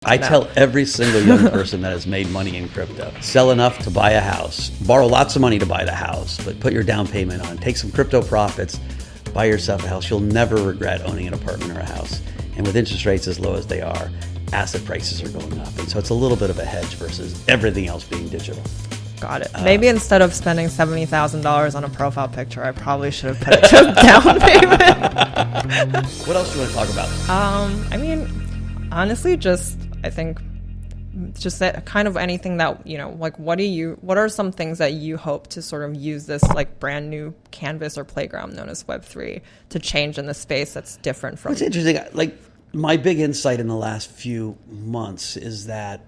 I tell every single young person that has made money in crypto, sell enough to buy a house, borrow lots of money to buy the house, but put your down payment on, take some crypto profits, buy yourself a house. You'll never regret owning an apartment or a house. And with interest rates as low as they are, asset prices are going up. And so it's a little bit of a hedge versus everything else being digital. Got it. Maybe instead of spending $70,000 on a profile picture, I probably should have put it to a down payment. What else do you want to talk about? I mean, honestly, I think that kind of anything that, like what are some things that you hope to sort of use this like brand new canvas or playground known as Web3 to change in the space that's different from? It's interesting. Like my big insight in the last few months is that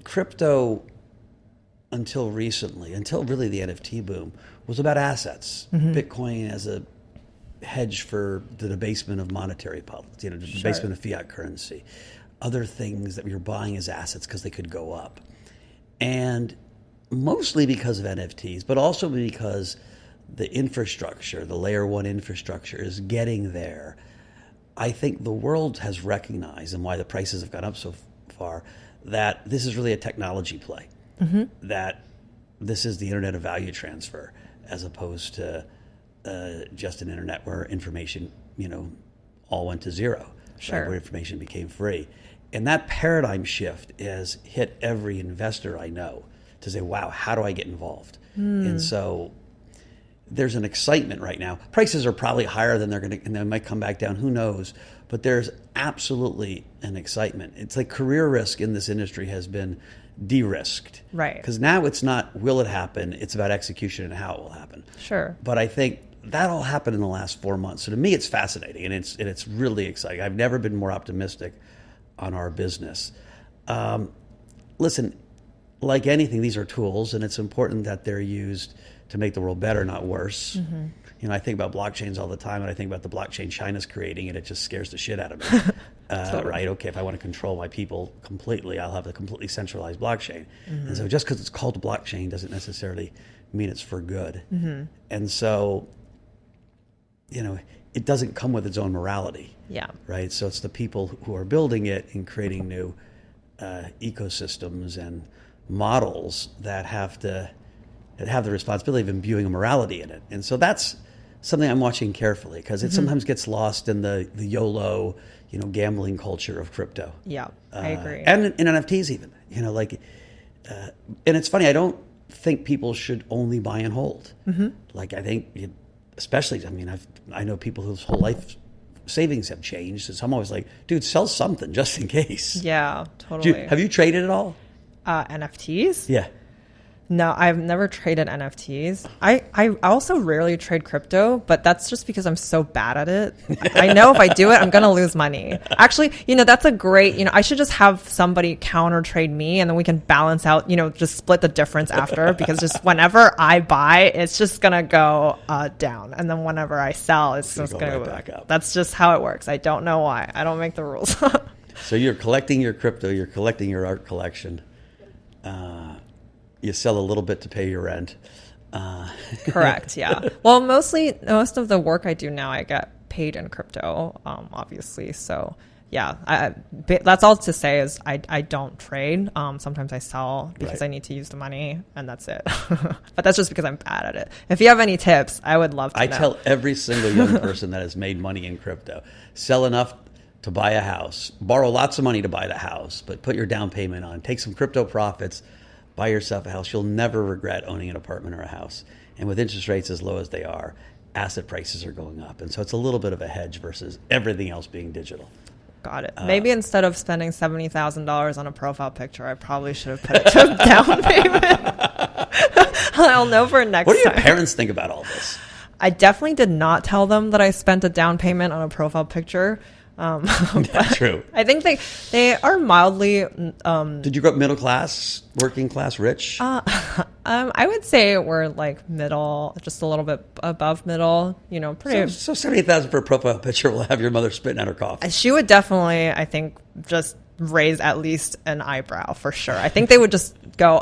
crypto, until recently, until really the NFT boom, was about assets. Mm-hmm. Bitcoin as a hedge for the debasement of monetary politics, the debasement of fiat currency. Other things that we were buying as assets because they could go up. And mostly because of NFTs, but also because the infrastructure, the layer one infrastructure is getting there. I think the world has recognized, and why the prices have gone up so far, that this is really a technology play. Mm-hmm. That this is the internet of value transfer as opposed to just an internet where information, all went to zero. Sure. Right, where information became free. And that paradigm shift has hit every investor I know to say, wow, how do I get involved? And so there's an excitement right now. Prices are probably higher than and they might come back down, who knows? But there's absolutely an excitement. It's like career risk in this industry has been de-risked. Right. Because now it's not will it happen, it's about execution and how it will happen. Sure. But I think that all happened in the last 4 months. So to me, it's fascinating and it's really exciting. I've never been more optimistic on our business. Listen, like anything, these are tools, and it's important that they're used to make the world better, not worse. Mm-hmm. I think about blockchains all the time, and I think about the blockchain China's creating, and it just scares the shit out of me. Totally. Right? Okay, if I want to control my people completely, I'll have a completely centralized blockchain. Mm-hmm. And so just because it's called a blockchain doesn't necessarily mean it's for good. Mm-hmm. And so it doesn't come with its own morality. Yeah. Right. So it's the people who are building it and creating new ecosystems and models that have the responsibility of imbuing a morality in it. And so that's something I'm watching carefully because it sometimes gets lost in the YOLO, gambling culture of crypto. Yeah, I agree. And in NFTs even, and it's funny, I don't think people should only buy and hold. Mm-hmm. Like I think especially, I know people whose whole life savings have changed. So I'm always like, dude, sell something just in case. Yeah, totally. Have you traded at all? NFTs? Yeah. No, I've never traded NFTs. I also rarely trade crypto, but that's just because I'm so bad at it. I know if I do it, I'm going to lose money. Actually, that's a great, I should just have somebody counter trade me and then we can balance out, just split the difference after because just whenever I buy, it's just going to go down. And then whenever I sell, it's just going to go back up. That's just how it works. I don't know why. I don't make the rules. So you're collecting your crypto, you're collecting your art collection. You sell a little bit to pay your rent. Correct, yeah. Well, most of the work I do now, I get paid in crypto, obviously. So, yeah, that's all to say is I don't trade. Sometimes I sell because I need to use the money, and that's it. But that's just because I'm bad at it. If you have any tips, I would love to know. I tell every single young person that has made money in crypto, sell enough to buy a house, borrow lots of money to buy the house, but put your down payment on, take some crypto profits, buy yourself a house. You'll never regret owning an apartment or a house. And with interest rates as low as they are, asset prices are going up. And so it's a little bit of a hedge versus everything else being digital. Got it. Maybe instead of spending $70,000 on a profile picture, I probably should have put it to a down payment. I'll know for next time. What do your parents think about all this? I definitely did not tell them that I spent a down payment on a profile picture. That's true. I think they are mildly. Did you grow up middle class, working class, rich? I would say we're like middle, just a little bit above middle. Pretty. So $78,000 for a profile picture will have your mother spitting out her coffee. She would definitely, I think, just raise at least an eyebrow for sure. I think they would just go,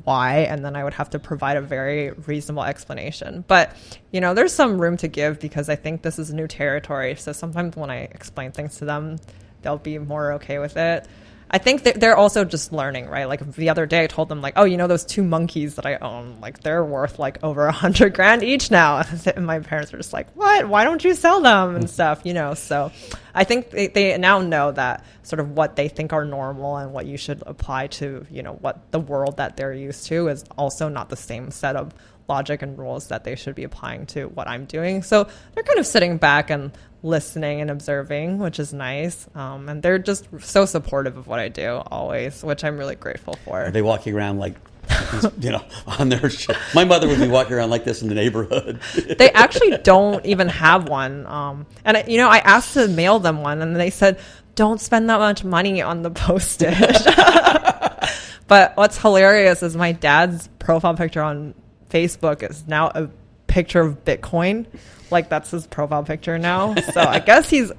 why? And then I would have to provide a very reasonable explanation. But, there's some room to give because I think this is new territory. So sometimes when I explain things to them, they'll be more okay with it. I think that they're also just learning, right? Like the other day I told them like, oh, those 2 monkeys that I own, like they're worth like over 100 grand each now. And my parents were just like, what? Why don't you sell them and stuff, So I think they now know that sort of what they think are normal and what you should apply to, what the world that they're used to is also not the same set of logic and rules that they should be applying to what I'm doing. So they're kind of sitting back and listening and observing, which is nice. And they're just so supportive of what I do always, which I'm really grateful for. Are they walking around like, on their shit? My mother would be walking around like this in the neighborhood. They actually don't even have one. And I asked to mail them one and they said, don't spend that much money on the postage. But what's hilarious is my dad's profile picture on Facebook is now a picture of Bitcoin. Like that's his profile picture now. So I guess he's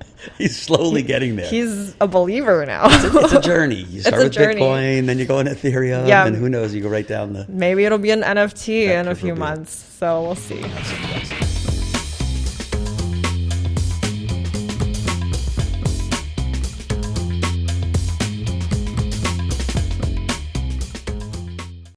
slowly getting there. He's a believer now. It's a journey. You start with Bitcoin, then you go into Ethereum, and who knows, you go right down the... Maybe it'll be an NFT in a few months. So we'll see.